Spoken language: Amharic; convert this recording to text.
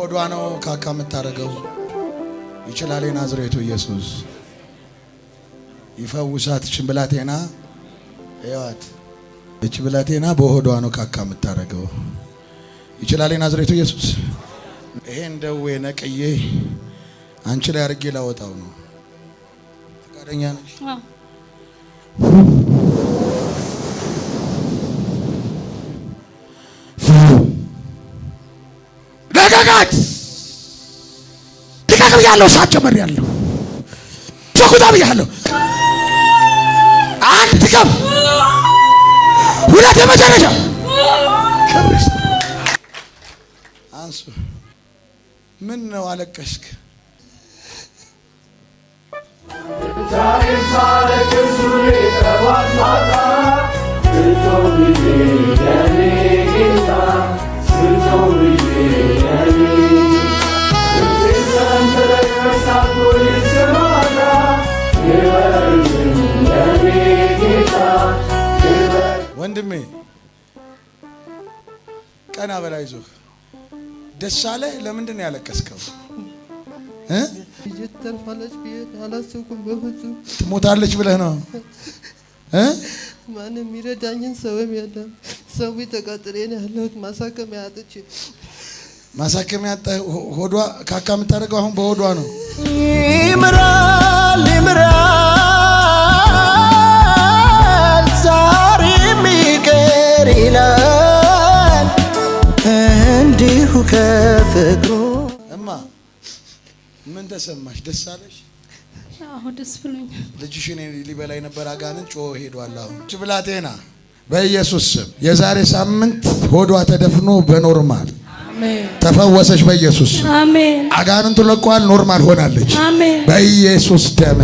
ሆዷ ነው ካካ የምታረገው ይችላል የናዝሬቱ ኢየሱስ ይፈውሳት። እቺ ብላቴና ያዋት እቺ ብላቴና በሆዷ ነው ካካ የምታረገው ይችላል የናዝሬቱ ኢየሱስ። ይሄን ደዌ ነቅዬ አንቺ ላይ አርጌ ላወጣው ነው። ፈቃደኛ ነሽ? ደጋጋት ደጋጋው ያለው ሳጨመር ያለው ተኩታብ ያለው አንድ ትከም ሁለት የመጨረሻ አንሱ። ምን ነው አለቀስክ? ወንድሜ ቀና በላይ ዞህ ደስ አለ። ለምንድን ነው ያለቀስከው? ተርፋለች ብዬ አላሰብኩም። በፍጹም ትሞታለች ብለህ ነው? ማንም የሚረዳኝን ሰውም የለም። ሰው ተቃጥሬ ነው ያለሁት። ማሳከሚያ አጥቼ ማሳከሚያ አጣ። ሆዷ ካካ የምታደርገው አሁን በሆዷ ነው። ይምራል ይምራል ዛሬም ይቅር ይላል እንዲሁ ከፍቅሩ። እማ ምን ተሰማሽ? ደስ አለሽ? አሁን ደስ ብሎኛል። ልጅሽን ሊበላ የነበረ አጋንንት ጮኸ ሄዷል። አሁን እቺ ብላቴና በኢየሱስ ስም የዛሬ ሳምንት ሆዷ ተደፍኖ በኖርማል ተፈወሰች። በኢየሱስ አሜን። አጋንንቱ ለቋል። ኖርማል ሆናለች። አሜን። በኢየሱስ ደም